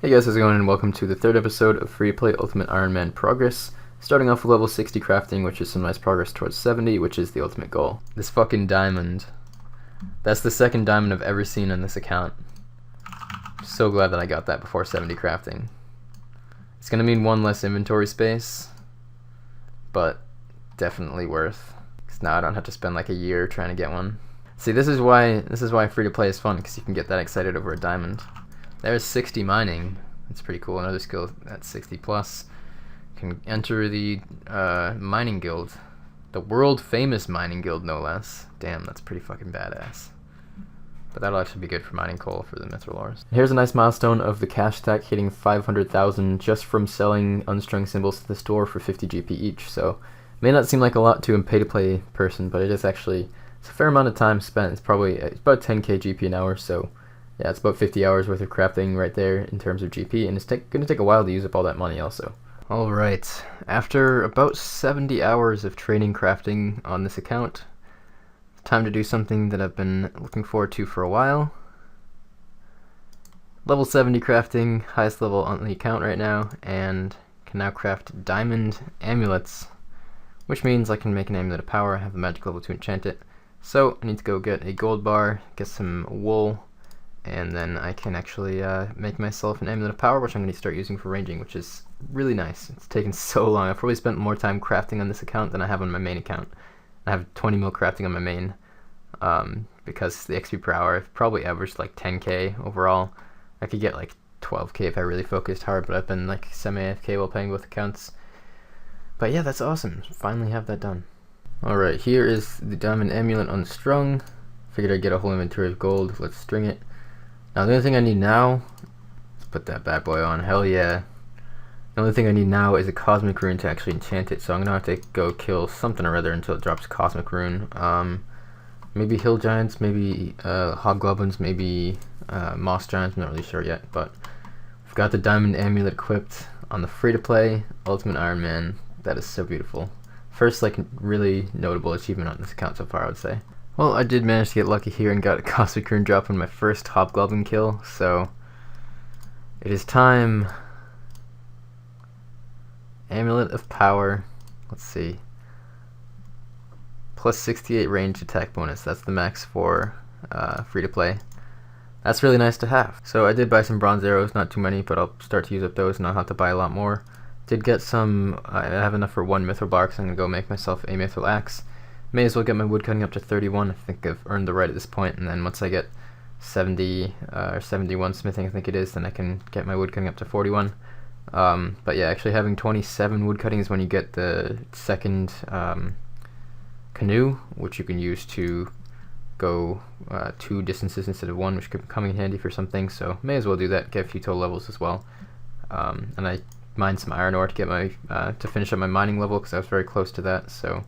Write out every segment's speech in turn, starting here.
Hey guys, how's it going, and welcome to the third episode of Free to Play Ultimate Iron Man Progress. Starting off with level 60 crafting, which is some nice progress towards 70, which is the ultimate goal. This fucking diamond. That's the second diamond I've ever seen on this account. I'm so glad that I got that before 70 crafting. It's gonna mean one less inventory space, but definitely worth. Because now I don't have to spend like a year trying to get one. See, this is why free to play is fun, because you can get that excited over a diamond. There's 60 mining. That's pretty cool. Another skill at 60 plus. Can enter the mining guild. The world famous mining guild, no less. Damn, that's pretty fucking badass. But that'll actually be good for mining coal for the Mithralors. Here's a nice milestone of the cash stack hitting 500,000 just from selling unstrung symbols to the store for 50 GP each. So it may not seem like a lot to a pay-to-play person, but it is actually, it's a fair amount of time spent. It's about 10k GP an hour, so yeah, it's about 50 hours worth of crafting right there in terms of GP, and it's going to take a while to use up all that money also. Alright, after about 70 hours of training crafting on this account, time to do something that I've been looking forward to for a while. Level 70 crafting, highest level on the account right now, and can now craft diamond amulets, which means I can make an Amulet of Power. I have the magic level to enchant it. So I need to go get a gold bar, get some wool, and then I can actually make myself an Amulet of Power, which I'm going to start using for ranging, which is really nice. It's taken so long. I've probably spent more time crafting on this account than I have on my main account. I have 20 mil crafting on my main, because the XP per hour, I've probably averaged like 10k overall. I could get like 12k if I really focused hard, but I've been like semi-AFK while playing both accounts. But yeah, that's awesome. Finally have that done. Alright, here is the diamond amulet unstrung. Figured I'd get a whole inventory of gold. Let's string it. Now the only thing I need now, let's put that bad boy on, hell yeah. The only thing I need now is a cosmic rune to actually enchant it, so I'm gonna have to go kill something or other until it drops cosmic rune. Maybe hill giants, maybe hobgoblins, maybe moss giants, I'm not really sure yet, but I've got the diamond amulet equipped on the free-to-play Ultimate Iron Man. That is so beautiful. First like really notable achievement on this account so far, I would say. Well, I did manage to get lucky here and got a cosmic rune drop on my first hobgoblin kill, so it is time. Amulet of Power. Let's see. Plus 68 range attack bonus. That's the max for free to play. That's really nice to have. So I did buy some bronze arrows, not too many, but I'll start to use up those and I'll have to buy a lot more. Did get some, I have enough for one mithril bar, so I'm going to go make myself a mithril axe. May as well get my wood cutting up to 31. I think I've earned the right at this point, and then once I get 70 or 71 smithing, I think it is, then I can get my wood cutting up to 41. But yeah, actually having 27 wood cutting is when you get the second canoe, which you can use to go 2 distances instead of 1, which could come in handy for something, so may as well do that, get a few total levels as well. And I mined some iron ore to get my to finish up my mining level, because I was very close to that, so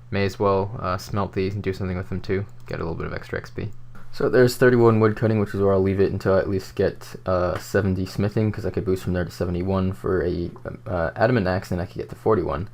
may as well smelt these and do something with them too, get a little bit of extra XP. So there's 31 wood cutting, which is where I'll leave it until I at least get 70 smithing, because I could boost from there to 71 for a adamant axe, and I could get to 41.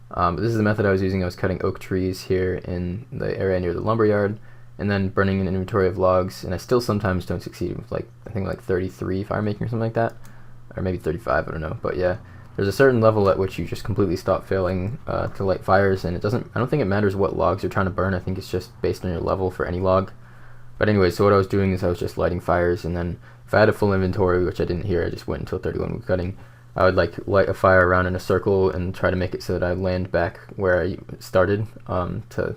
But this is the method I was using. I was cutting oak trees here in the area near the lumberyard, and then burning an inventory of logs, and I still sometimes don't succeed with like, I think like 33 fire making or something like that, or maybe 35, I don't know, but yeah. There's a certain level at which you just completely stop failing to light fires, and I don't think it matters what logs you're trying to burn. I think it's just based on your level for any log. But anyway, so what I was doing is I was just lighting fires, and then if I had a full inventory, which I didn't here, I just went until 31 wood cutting, I would like light a fire around in a circle and try to make it so that I land back where I started to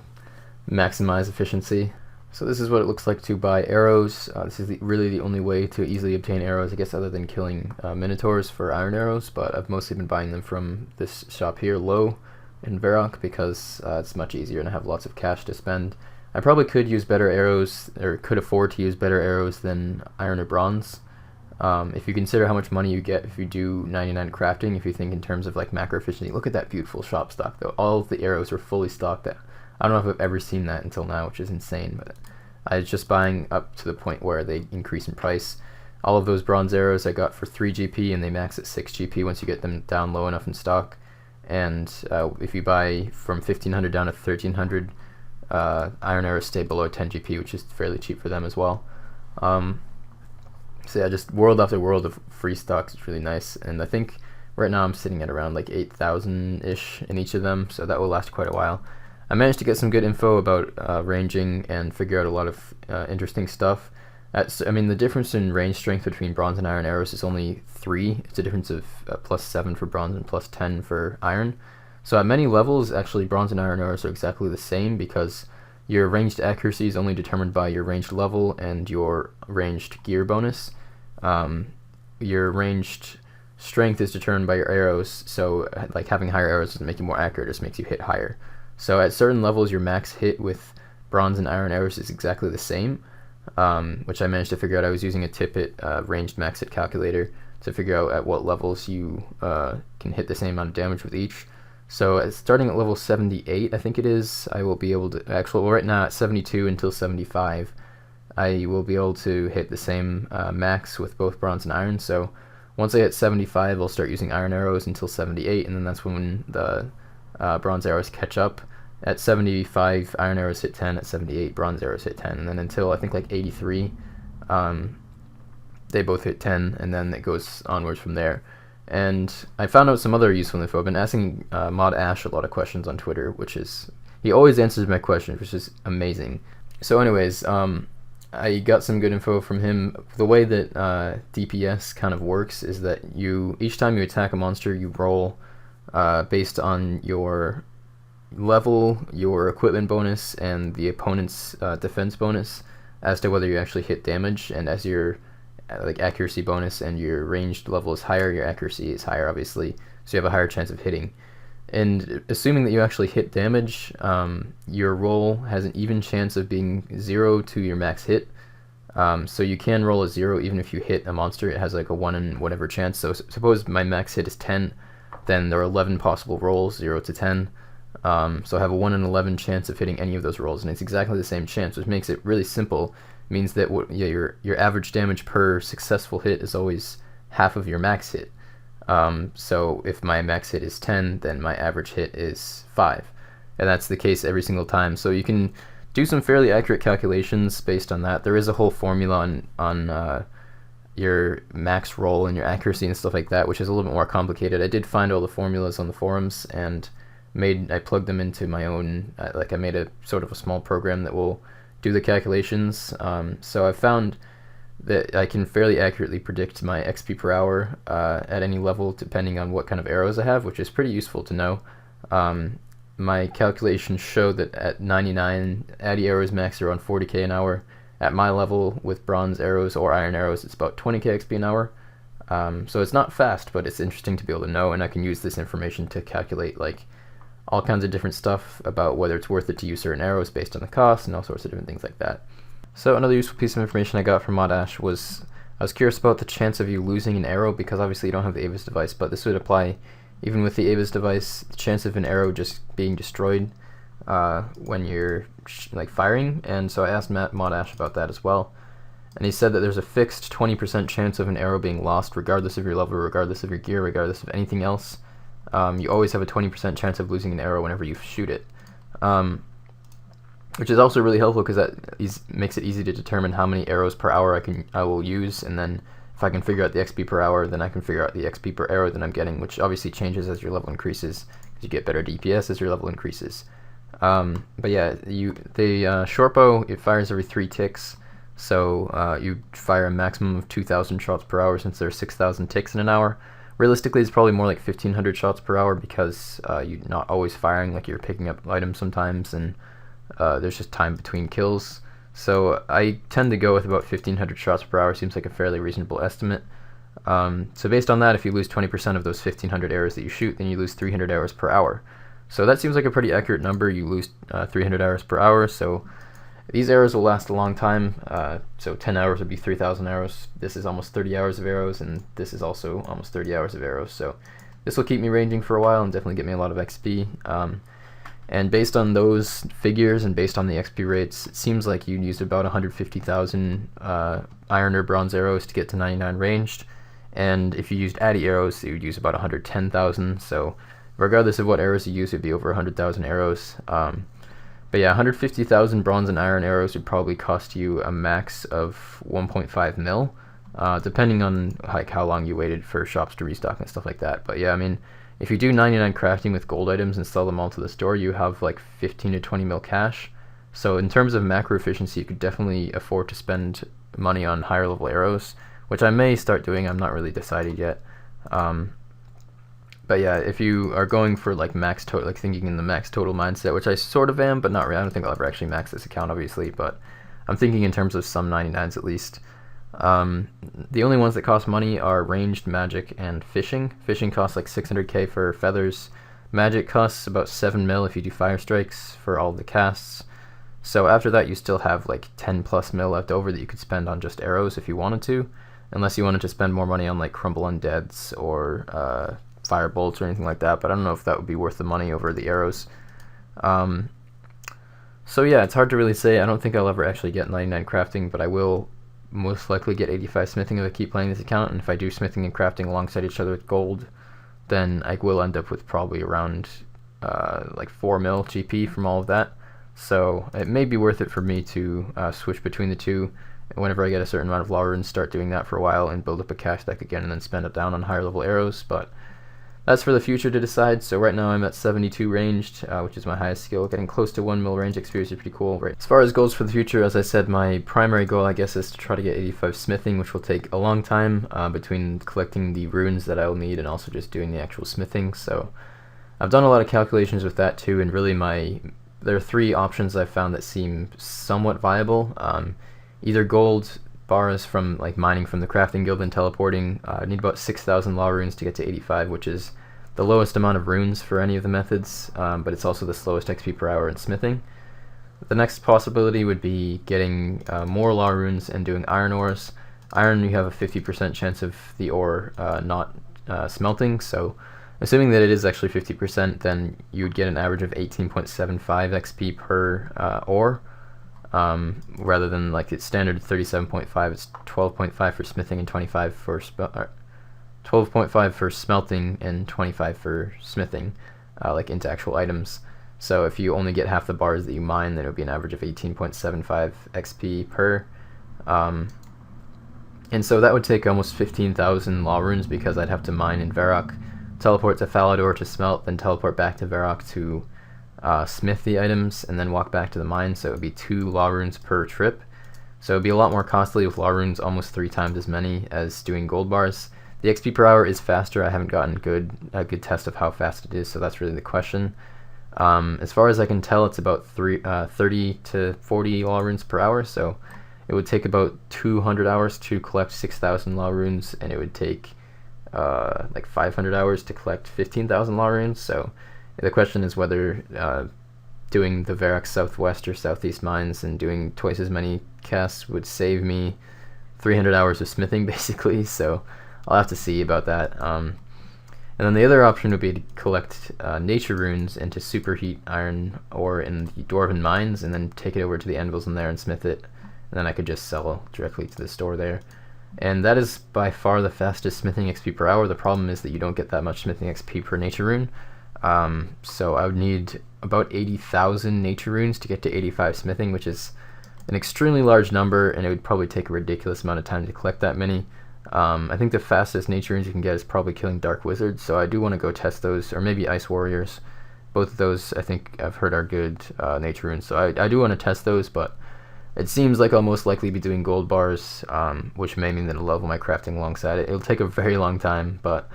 maximize efficiency. So this is what it looks like to buy arrows. This is really the only way to easily obtain arrows, I guess, other than killing minotaurs for iron arrows, but I've mostly been buying them from this shop here, Low, in Varrock, because it's much easier and I have lots of cash to spend. I probably could use better arrows, or could afford to use better arrows than iron or bronze. If you consider how much money you get if you do 99 crafting, if you think in terms of like macro efficiency, look at that beautiful shop stock though. All of the arrows are fully stocked. I don't know if I've ever seen that until now, which is insane, but I was just buying up to the point where they increase in price. All of those bronze arrows I got for 3 GP, and they max at 6 GP once you get them down low enough in stock. And if you buy from 1500 down to 1300, iron arrows stay below 10 GP, which is fairly cheap for them as well. So yeah, just world after world of free stocks. It's really nice, and I think right now I'm sitting at around like 8,000-ish in each of them, so that will last quite a while. I managed to get some good info about ranging and figure out a lot of interesting stuff. I mean, the difference in range strength between bronze and iron arrows is only 3. It's a difference of +7 for bronze and +10 for iron. So at many levels, actually, bronze and iron arrows are exactly the same, because your ranged accuracy is only determined by your ranged level and your ranged gear bonus. Your ranged strength is determined by your arrows, so like having higher arrows doesn't make you more accurate, it just makes you hit higher. So at certain levels, your max hit with bronze and iron arrows is exactly the same, which I managed to figure out. I was using a Tippett ranged max hit calculator to figure out at what levels you can hit the same amount of damage with each. So starting at level 78, I think it is, I will be able to, well, right now at 72 until 75, I will be able to hit the same max with both bronze and iron. So once I hit 75, I'll start using iron arrows until 78, and then that's when the bronze arrows catch up. At 75, iron arrows hit 10. At 78, bronze arrows hit 10. And then until I think like 83, they both hit 10, and then it goes onwards from there. And I found out some other useful info. I've been asking Mod Ash a lot of questions on Twitter, he always answers my questions, which is amazing. So anyways, I got some good info from him. The way that DPS kind of works is that each time you attack a monster, you roll based on your level, your equipment bonus, and the opponent's defense bonus as to whether you actually hit damage. And as your accuracy bonus and your ranged level is higher, your accuracy is higher, obviously, so you have a higher chance of hitting. And assuming that you actually hit damage, your roll has an even chance of being 0 to your max hit. So you can roll a 0 even if you hit a monster. It has like a 1 in whatever chance. So suppose my max hit is 10, then there are 11 possible rolls, 0 to 10. So I have a 1 in 11 chance of hitting any of those rolls, and it's exactly the same chance, which makes it really simple. It means that your average damage per successful hit is always half of your max hit. So if my max hit is 10, then my average hit is 5. And that's the case every single time. So you can do some fairly accurate calculations based on that. There is a whole formula on your max roll and your accuracy and stuff like that, which is a little bit more complicated. I did find all the formulas on the forums and I plugged them into my own, I made a sort of a small program that will do the calculations. So I found that I can fairly accurately predict my XP per hour at any level, depending on what kind of arrows I have, which is pretty useful to know. My calculations show that at 99, Addy arrows max around 40k an hour. At my level, with bronze arrows or iron arrows, it's about 20k XP an hour. So it's not fast, but it's interesting to be able to know, and I can use this information to calculate all kinds of different stuff about whether it's worth it to use certain arrows based on the cost and all sorts of different things like that. So another useful piece of information I got from Mod Ash was, I was curious about the chance of you losing an arrow, because obviously you don't have the Avis device, but this would apply even with the Avis device. The chance of an arrow just being destroyed when you're firing, and so I asked Mod Ash about that as well, and he said that there's a fixed 20% chance of an arrow being lost, regardless of your level, regardless of your gear, regardless of anything else. You always have a 20% chance of losing an arrow whenever you shoot it, which is also really helpful because that makes it easy to determine how many arrows per hour I will use, and then if I can figure out the XP per hour, then I can figure out the XP per arrow that I'm getting, which obviously changes as your level increases, because you get better DPS as your level increases. But yeah, the short bow, it fires every 3 ticks, so you fire a maximum of 2,000 shots per hour since there are 6,000 ticks in an hour. Realistically, it's probably more like 1,500 shots per hour, because you're not always firing, you're picking up items sometimes, and there's just time between kills. So I tend to go with about 1,500 shots per hour. Seems like a fairly reasonable estimate. So based on that, if you lose 20% of those 1,500 arrows that you shoot, then you lose 300 arrows per hour. So that seems like a pretty accurate number. You lose 300 arrows per hour, so these arrows will last a long time. So 10 hours would be 3,000 arrows. This is almost 30 hours of arrows, and this is also almost 30 hours of arrows. So this will keep me ranging for a while and definitely get me a lot of XP. And based on those figures and based on the XP rates, it seems like you'd use about 150,000 iron or bronze arrows to get to 99 ranged. And if you used Addy arrows, you would use about 110,000. So regardless of what arrows you use, it would be over 100,000 arrows. But yeah, 150,000 bronze and iron arrows would probably cost you a max of 1.5 mil. depending on like how long you waited for shops to restock and stuff like that. But yeah, I mean, if you do 99 crafting with gold items and sell them all to the store, you have like 15 to 20 mil cash. So in terms of macro efficiency, you could definitely afford to spend money on higher level arrows, which I may start doing. I'm not really decided yet. But yeah, if you are going for like max total, like thinking in the max total mindset, which I sort of am, but not really. I don't think I'll ever actually max this account, obviously, but I'm thinking in terms of some 99s at least. The only ones that cost money are ranged, magic, and fishing. Fishing costs like 600k for feathers. Magic costs about 7 mil if you do fire strikes for all the casts. So after that, you still have like 10 plus mil left over that you could spend on just arrows if you wanted to, unless you wanted to spend more money on like crumble undeads or fire bolts or anything like that. But I don't know if that would be worth the money over the arrows. So yeah, it's hard to really say. I don't think I'll ever actually get 99 crafting, but I will most likely get 85 smithing if I keep playing this account. And if I do smithing and crafting alongside each other with gold, then I will end up with probably around like 4 mil GP from all of that. So it may be worth it for me to switch between the two whenever I get a certain amount of lava runes, start doing that for a while and build up a cash stack again and then spend it down on higher level arrows. But that's for the future to decide. So right now I'm at 72 ranged, which is my highest skill. Getting close to 1 mil range experience is pretty cool. Right. As far as goals for the future, as I said, my primary goal I guess is to try to get 85 smithing, which will take a long time between collecting the runes that I will need and also just doing the actual smithing. So I've done a lot of calculations with that too, and really there are 3 options I've found that seem somewhat viable. Either gold bars from like mining from the crafting guild and teleporting. I need about 6,000 law runes to get to 85, which is the lowest amount of runes for any of the methods, but it's also the slowest XP per hour in smithing. The next possibility would be getting more law runes and doing iron ores. Iron, you have a 50% chance of the ore not smelting, so assuming that it is actually 50%, then you would get an average of 18.75 XP per ore, rather than like its standard 37.5. It's 12.5 for smithing and 25 for 12.5 for smelting and 25 for smithing, like into actual items. So if you only get half the bars that you mine, then it would be an average of 18.75 XP per. And so that would take almost 15,000 law runes, because I'd have to mine in Varrock, teleport to Falador to smelt, then teleport back to Varrock to smith the items, and then walk back to the mine. So it would be 2 law runes per trip. So it would be a lot more costly with law runes, almost 3 times as many as doing gold bars. The XP per hour is faster. I haven't gotten a good test of how fast it is, so that's really the question. As far as I can tell, it's about 30 to 40 law runes per hour, so it would take about 200 hours to collect 6,000 law runes, and it would take like 500 hours to collect 15,000 law runes. So the question is whether doing the Varrock Southwest or Southeast mines and doing twice as many casts would save me 300 hours of smithing, basically. So I'll have to see about that. And then the other option would be to collect nature runes into superheat iron ore in the dwarven mines, and then take it over to the anvils in there and smith it, and then I could just sell directly to the store there. And that is by far the fastest smithing XP per hour. The problem is that you don't get that much smithing XP per nature rune. So I would need about 80,000 nature runes to get to 85 smithing, which is an extremely large number, and it would probably take a ridiculous amount of time to collect that many. I think the fastest nature runes you can get is probably killing dark wizards, so I do want to go test those, or maybe ice warriors. Both of those I think I've heard are good nature runes, so I do want to test those, but it seems like I'll most likely be doing gold bars, which may mean that I'll level my crafting alongside it. It'll take a very long time, but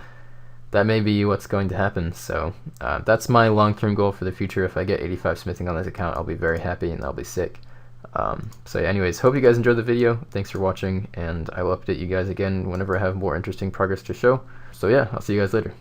that may be what's going to happen. So that's my long-term goal for the future. If I get 85 smithing on this account, I'll be very happy and I'll be sick. So yeah, anyways, hope you guys enjoyed the video. Thanks for watching, and I will update you guys again whenever I have more interesting progress to show. So yeah, I'll see you guys later.